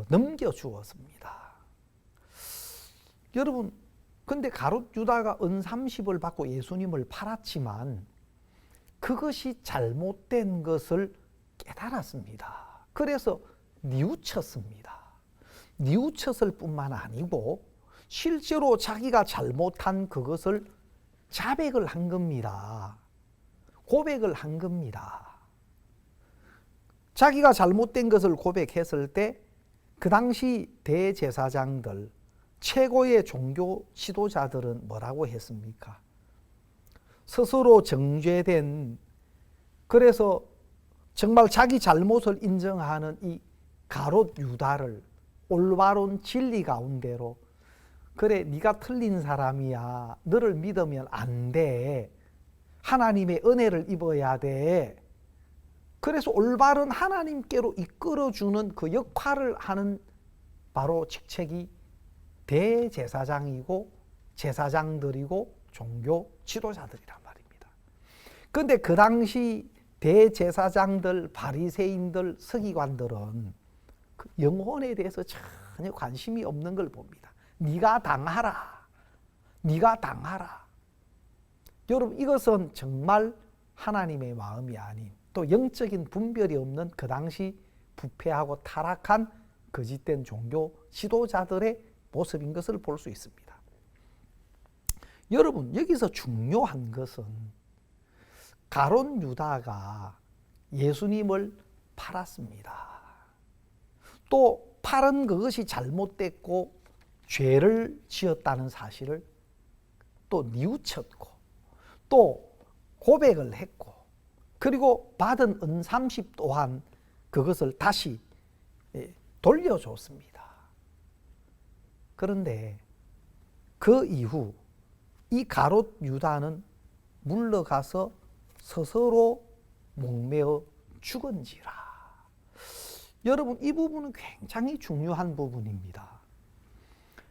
넘겨주었습니다. 여러분, 근데 가롯 유다가 은 30을 받고 예수님을 팔았지만 그것이 잘못된 것을 깨달았습니다. 그래서 뉘우쳤습니다. 뉘우쳤을 뿐만 아니고 실제로 자기가 잘못한 그것을 자백을 한 겁니다. 고백을 한 겁니다. 자기가 잘못된 것을 고백했을 때 그 당시 대제사장들, 최고의 종교 지도자들은 뭐라고 했습니까? 스스로 정죄된, 그래서 정말 자기 잘못을 인정하는 이 가롯 유다를 올바른 진리 가운데로, 그래 네가 틀린 사람이야, 너를 믿으면 안 돼, 하나님의 은혜를 입어야 돼, 그래서 올바른 하나님께로 이끌어주는 그 역할을 하는 바로 직책이 대제사장이고 제사장들이고 종교 지도자들이란 말입니다. 그런데 그 당시 대제사장들, 바리새인들, 서기관들은 그 영혼에 대해서 전혀 관심이 없는 걸 봅니다. 네가 당하라, 네가 당하라. 여러분, 이것은 정말 하나님의 마음이 아닌, 또 영적인 분별이 없는 그 당시 부패하고 타락한 거짓된 종교 지도자들의 모습인 것을 볼 수 있습니다. 여러분, 여기서 중요한 것은 가롯 유다가 예수님을 팔았습니다. 또 팔은 그것이 잘못됐고 죄를 지었다는 사실을 또 뉘우쳤고 또 고백을 했고, 그리고 받은 은 30 또한 그것을 다시 돌려줬습니다. 그런데 그 이후 이 가롯 유다는 물러가서 스스로 목매어 죽은지라. 여러분, 이 부분은 굉장히 중요한 부분입니다.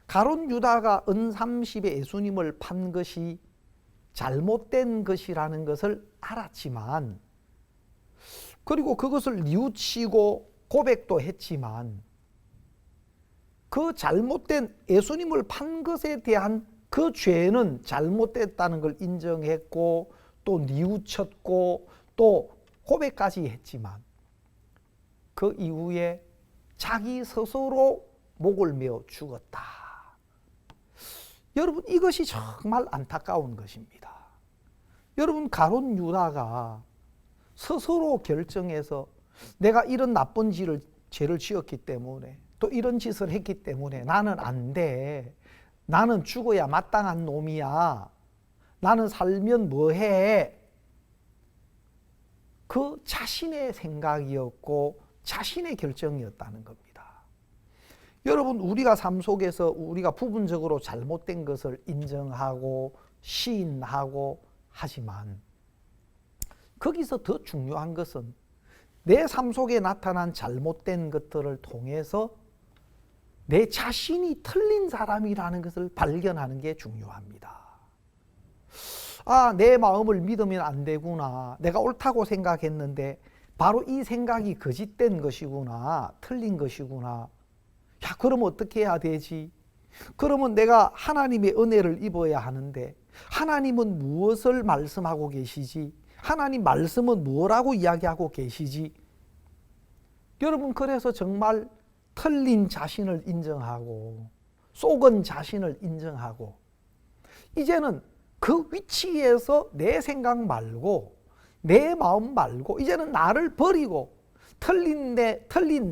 가롯 유다가 은 30에 예수님을 판 것이 잘못된 것이라는 것을 알았지만, 그리고 그것을 뉘우치고 고백도 했지만, 그 잘못된 예수님을 판 것에 대한 그 죄는 잘못됐다는 걸 인정했고 또 뉘우쳤고 또 고백까지 했지만, 그 이후에 자기 스스로 목을 메어 죽었다. 여러분, 이것이 정말 안타까운 것입니다. 여러분, 가롯 유다가 스스로 결정해서 내가 이런 나쁜 죄를 지었기 때문에, 또 이런 짓을 했기 때문에 나는 안 돼, 나는 죽어야 마땅한 놈이야, 나는 살면 뭐해? 그 자신의 생각이었고 자신의 결정이었다는 겁니다. 여러분, 우리가 삶 속에서 우리가 부분적으로 잘못된 것을 인정하고 시인하고 하지만 거기서 더 중요한 것은 내 삶 속에 나타난 잘못된 것들을 통해서 내 자신이 틀린 사람이라는 것을 발견하는 게 중요합니다. 아, 내 마음을 믿으면 안 되구나. 내가 옳다고 생각했는데 바로 이 생각이 거짓된 것이구나. 틀린 것이구나. 야, 그럼 어떻게 해야 되지? 그러면 내가 하나님의 은혜를 입어야 하는데 하나님은 무엇을 말씀하고 계시지? 하나님 말씀은 뭐라고 이야기하고 계시지? 여러분, 그래서 정말 틀린 자신을 인정하고 속은 자신을 인정하고 이제는 그 위치에서 내 생각 말고 내 마음 말고 이제는 나를 버리고 틀린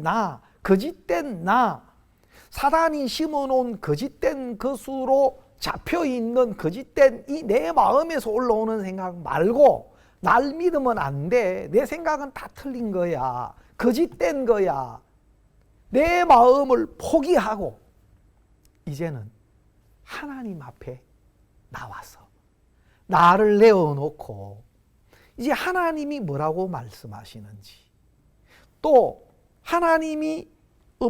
나, 거짓된 나, 사단이 심어놓은 거짓된 것으로 잡혀있는 거짓된 이 내 마음에서 올라오는 생각 말고 날 믿으면 안 돼. 내 생각은 다 틀린 거야. 거짓된 거야. 내 마음을 포기하고 이제는 하나님 앞에 나와서 나를 내어놓고 이제 하나님이 뭐라고 말씀하시는지 또 하나님이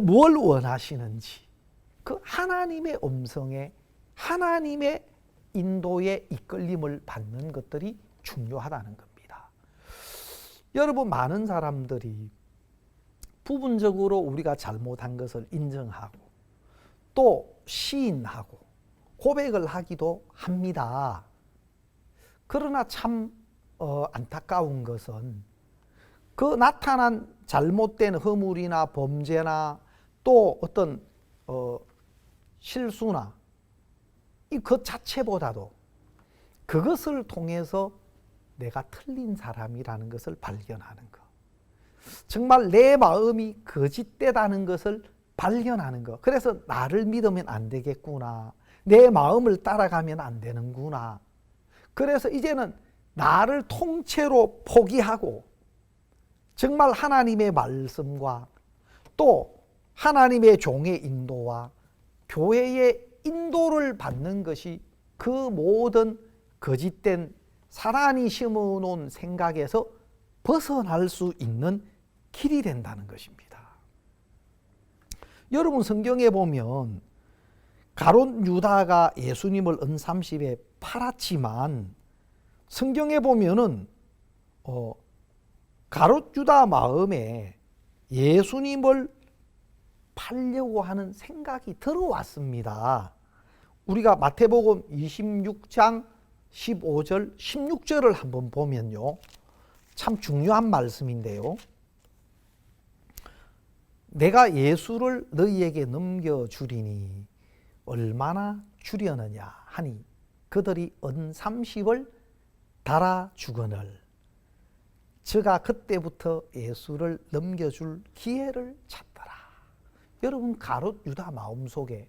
뭘 원하시는지 그 하나님의 음성에 하나님의 인도에 이끌림을 받는 것들이 중요하다는 겁니다. 여러분, 많은 사람들이 부분적으로 우리가 잘못한 것을 인정하고 또 시인하고 고백을 하기도 합니다. 그러나 참 안타까운 것은 그 나타난 잘못된 허물이나 범죄나 또 어떤 실수나 이 것 자체보다도 그것을 통해서 내가 틀린 사람이라는 것을 발견하는 것, 정말 내 마음이 거짓되다는 것을 발견하는 것. 그래서 나를 믿으면 안 되겠구나, 내 마음을 따라가면 안 되는구나. 그래서 이제는 나를 통째로 포기하고 정말 하나님의 말씀과 또 하나님의 종의 인도와 교회의 인도를 받는 것이 그 모든 거짓된 사단이 심어놓은 생각에서 벗어날 수 있는 길이 된다는 것입니다. 여러분, 성경에 보면 가룟 유다가 예수님을 은30에 팔았지만 성경에 보면은 가룟 유다 마음에 예수님을 팔려고 하는 생각이 들어왔습니다. 우리가 마태복음 26장 15절 16절을 한번 보면요, 참 중요한 말씀인데요. 내가 예수를 너희에게 넘겨주리니 얼마나 주려느냐 하니 그들이 은30을 달아주거늘 저가 그때부터 예수를 넘겨줄 기회를 찾더라. 여러분, 가룟 유다 마음속에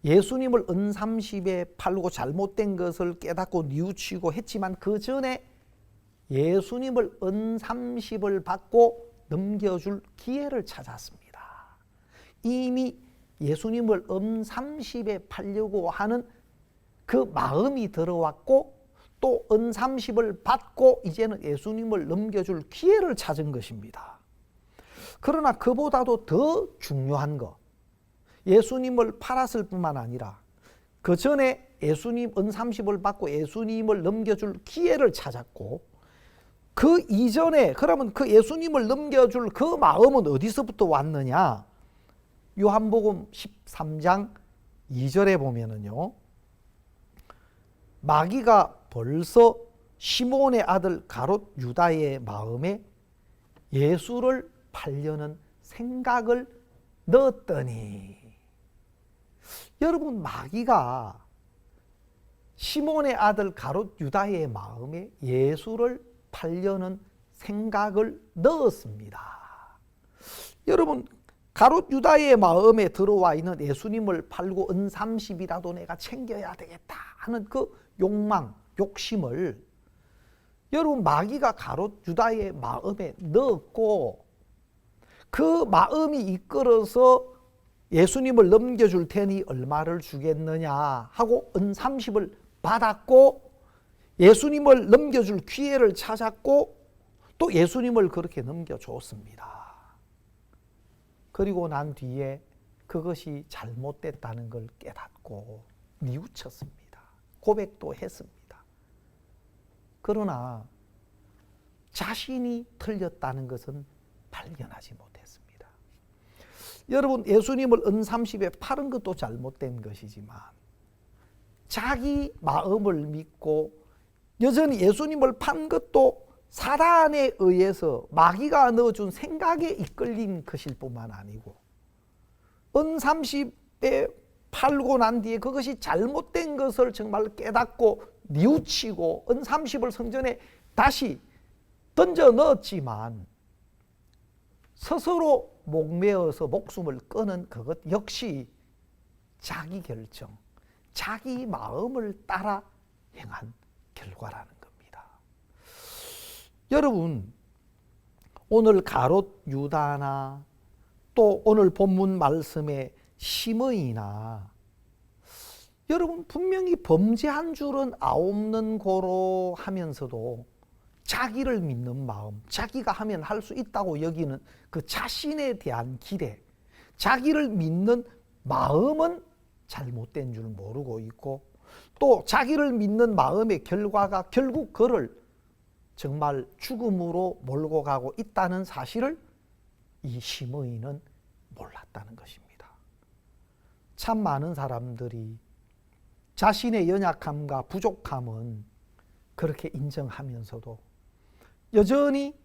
예수님을 은30에 팔고 잘못된 것을 깨닫고 뉘우치고 했지만 그 전에 예수님을 은30을 받고 넘겨줄 기회를 찾았습니다. 이미 예수님을 은30에 팔려고 하는 그 마음이 들어왔고 또 은30을 받고 이제는 예수님을 넘겨줄 기회를 찾은 것입니다. 그러나 그보다도 더 중요한 것, 예수님을 팔았을 뿐만 아니라 그 전에 예수님 은30을 받고 예수님을 넘겨줄 기회를 찾았고 그 이전에 그러면 그 예수님을 넘겨줄 그 마음은 어디서부터 왔느냐? 요한복음 13장 2절에 보면은요, 마귀가 벌써 시몬의 아들 가룟 유다의 마음에 예수를 팔려는 생각을 넣었더니, 여러분, 마귀가 시몬의 아들 가룟 유다의 마음에 예수를 팔려는 생각을 넣었습니다. 여러분, 가롯 유다의 마음에 들어와 있는 예수님을 팔고 은 30이라도 내가 챙겨야 되겠다 하는 그 욕망, 욕심을 여러분 마귀가 가롯 유다의 마음에 넣었고 그 마음이 이끌어서 예수님을 넘겨줄 테니 얼마를 주겠느냐 하고 은 30을 받았고 예수님을 넘겨줄 기회를 찾았고 또 예수님을 그렇게 넘겨줬습니다. 그리고 난 뒤에 그것이 잘못됐다는 걸 깨닫고 뉘우쳤습니다. 고백도 했습니다. 그러나 자신이 틀렸다는 것은 발견하지 못했습니다. 여러분 예수님을 은 30에 팔은 것도 잘못된 것이지만 자기 마음을 믿고 여전히 예수님을 판 것도 사단에 의해서 마귀가 넣어준 생각에 이끌린 것일 뿐만 아니고 은 30에 팔고 난 뒤에 그것이 잘못된 것을 정말 깨닫고 뉘우치고 은 30을 성전에 다시 던져 넣었지만 스스로 목매어서 목숨을 끊은 그것 역시 자기 결정, 자기 마음을 따라 행한 결과라는 겁니다. 여러분 오늘 가롯 유다나 또 오늘 본문 말씀의 시므이나 여러분 분명히 범죄한 줄은 아옵는 고로 하면서도 자기를 믿는 마음, 자기가 하면 할 수 있다고 여기는 그 자신에 대한 기대, 자기를 믿는 마음은 잘못된 줄 모르고 있고 또 자기를 믿는 마음의 결과가 결국 그를 정말 죽음으로 몰고 가고 있다는 사실을 이 시므이는 몰랐다는 것입니다. 참 많은 사람들이 자신의 연약함과 부족함은 그렇게 인정하면서도 여전히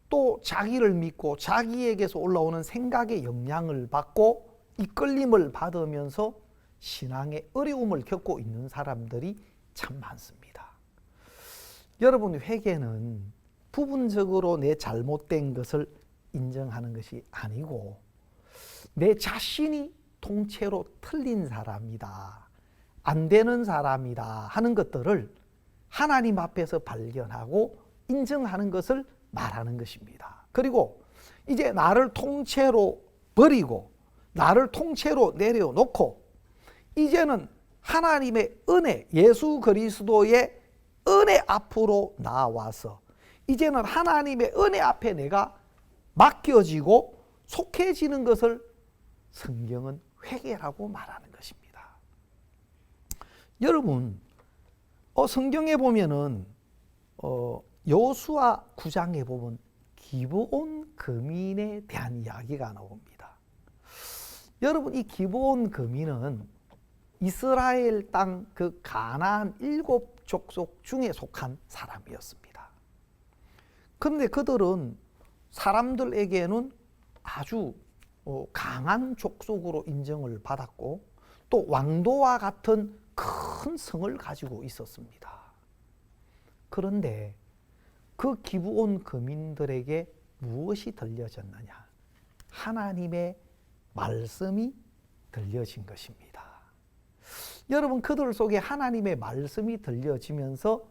또 자기를 믿고 자기에게서 올라오는 생각의 영향을 받고 이끌림을 받으면서 신앙의 어려움을 겪고 있는 사람들이 참 많습니다. 여러분 회개는 부분적으로 내 잘못된 것을 인정하는 것이 아니고 내 자신이 통째로 틀린 사람이다, 안 되는 사람이다 하는 것들을 하나님 앞에서 발견하고 인정하는 것을 말하는 것입니다. 그리고 이제 나를 통째로 버리고 나를 통째로 내려놓고 이제는 하나님의 은혜, 예수 그리스도의 은혜 앞으로 나와서 이제는 하나님의 은혜 앞에 내가 맡겨지고 속해지는 것을 성경은 회개라고 말하는 것입니다. 여러분 성경에 보면은 여호수아 9장에 보면 기브온 거민에 대한 이야기가 나옵니다. 여러분 이 기브온 거민은 이스라엘 땅 그 가나안 7족속 중에 속한 사람이었습니다. 그런데 그들은 사람들에게는 아주 강한 족속으로 인정을 받았고 또 왕도와 같은 큰 성을 가지고 있었습니다. 그런데 그 기브온 거민들에게 무엇이 들려졌느냐? 하나님의 말씀이 들려진 것입니다. 여러분 그들 속에 하나님의 말씀이 들려지면서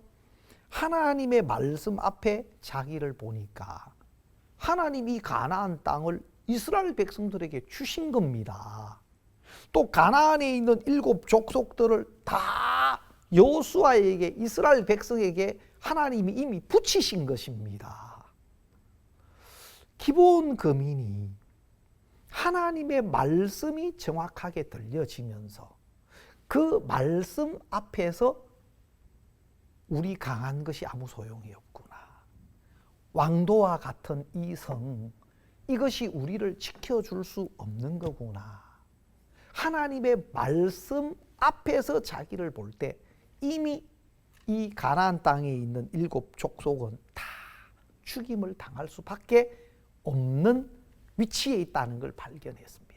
하나님의 말씀 앞에 자기를 보니까 하나님이 가나안 땅을 이스라엘 백성들에게 주신 겁니다. 또 가나안에 있는 7족속들을 다 여호수아에게 이스라엘 백성에게 하나님이 이미 붙이신 것입니다. 기브온 거민이 하나님의 말씀이 정확하게 들려지면서 그 말씀 앞에서 우리 강한 것이 아무 소용이 없구나. 왕도와 같은 이 성, 이것이 우리를 지켜줄 수 없는 거구나. 하나님의 말씀 앞에서 자기를 볼 때 이미 이 가나안 땅에 있는 7족속은 다 죽임을 당할 수밖에 없는 위치에 있다는 걸 발견했습니다.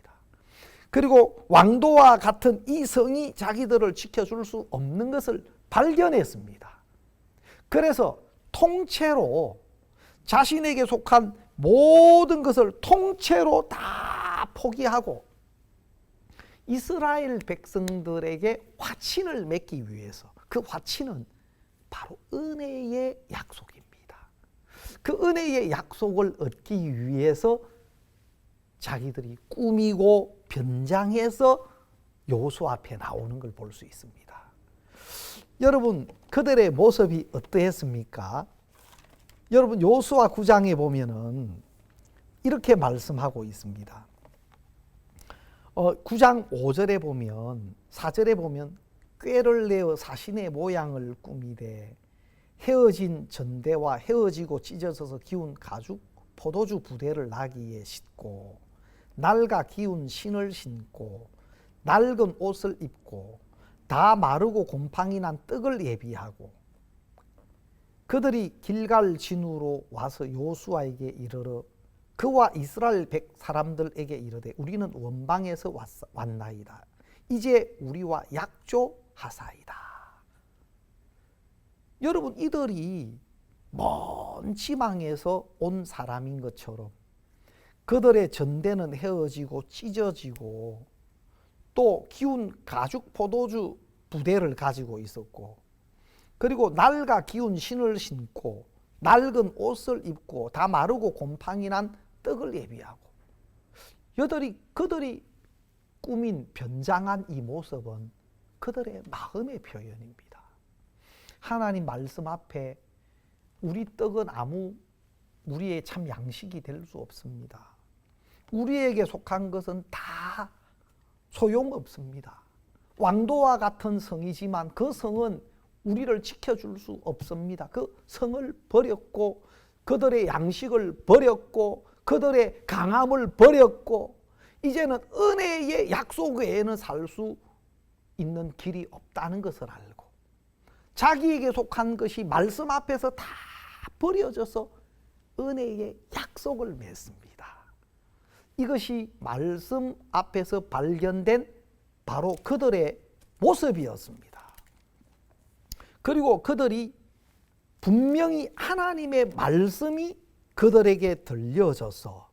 그리고 왕도와 같은 이 성이 자기들을 지켜줄 수 없는 것을 발견했습니다. 그래서 통째로 자신에게 속한 모든 것을 통째로 다 포기하고 이스라엘 백성들에게 화친을 맺기 위해서, 그 화친은 바로 은혜의 약속입니다. 그 은혜의 약속을 얻기 위해서 자기들이 꾸미고 변장해서 여호수아 앞에 나오는 걸 볼 수 있습니다. 여러분, 그들의 모습이 어떠했습니까? 여러분, 여호수아 9장에 보면은 이렇게 말씀하고 있습니다. 9장 5절에 보면, 4절에 보면 꾀를 내어 사신의 모양을 꾸미되 헤어진 전대와 헤어지고 찢어져서 기운 가죽 포도주 부대를 나귀에 싣고 낡아 기운 신을 신고 낡은 옷을 입고 다 마르고 곰팡이 난 떡을 예비하고 그들이 길갈 진으로 와서 여호수아에게 이르러 그와 이스라엘 사람들에게 이르되 우리는 원방에서 왔나이다. 이제 우리와 약조하사이다. 여러분, 이들이 먼 지방에서 온 사람인 것처럼 그들의 전대는 헤어지고 찢어지고 또 기운 가죽 포도주 부대를 가지고 있었고, 그리고 낡아 기운 신을 신고 낡은 옷을 입고 다 마르고 곰팡이 난 떡을 예비하고, 그들이 꾸민 변장한 이 모습은 그들의 마음의 표현입니다. 하나님 말씀 앞에 우리 떡은 우리의 참 양식이 될 수 없습니다. 우리에게 속한 것은 다 소용없습니다. 왕도와 같은 성이지만 그 성은 우리를 지켜줄 수 없습니다. 그 성을 버렸고 그들의 양식을 버렸고 그들의 강함을 버렸고 이제는 은혜의 약속 외에는 살 수 있는 길이 없다는 것을 알고 자기에게 속한 것이 말씀 앞에서 다 버려져서 은혜의 약속을 맺습니다. 이것이 말씀 앞에서 발견된 바로 그들의 모습이었습니다. 그리고 그들이 분명히 하나님의 말씀이 그들에게 들려져서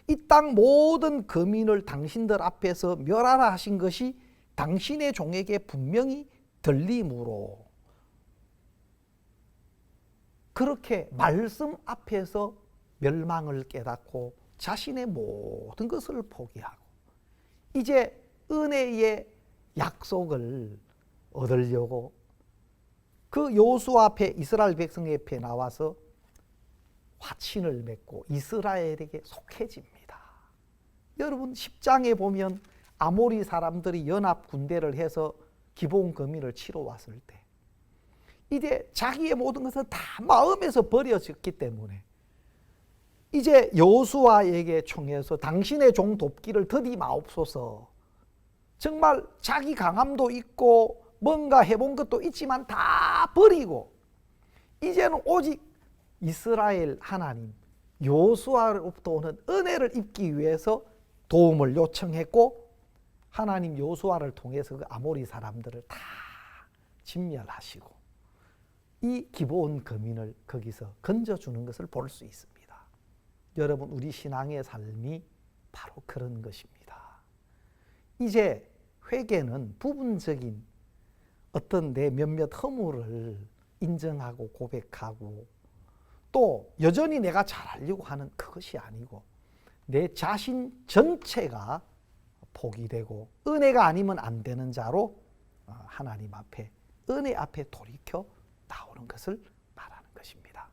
이 땅 모든 거민을 당신들 앞에서 멸하라 하신 것이 당신의 종에게 분명히 들림으로 그렇게 말씀 앞에서 멸망을 깨닫고 자신의 모든 것을 포기하고 이제 은혜의 약속을 얻으려고 그 여호수아 앞에 이스라엘 백성 앞에 나와서 화친을 맺고 이스라엘에게 속해집니다. 여러분, 10장에 보면 아모리 사람들이 연합 군대를 해서 기브온 거민을 치러 왔을 때 이제 자기의 모든 것은 다 마음에서 버려졌기 때문에 이제 여호수아에게 청해서 당신의 종 돕기를 더디 마옵소서. 정말 자기 강함도 있고 뭔가 해본 것도 있지만 다 버리고 이제는 오직 이스라엘 하나님 여호수아로부터 오는 은혜를 입기 위해서 도움을 요청했고 하나님 여호수아를 통해서 그 아모리 사람들을 다 진멸하시고 이 기브온 거민을 거기서 건져주는 것을 볼 수 있습니다. 여러분, 우리 신앙의 삶이 바로 그런 것입니다. 이제 회개는 부분적인 어떤 내 몇몇 허물을 인정하고 고백하고 또 여전히 내가 잘하려고 하는 그것이 아니고 내 자신 전체가 포기되고 은혜가 아니면 안 되는 자로 하나님 앞에 은혜 앞에 돌이켜 나오는 것을 말하는 것입니다.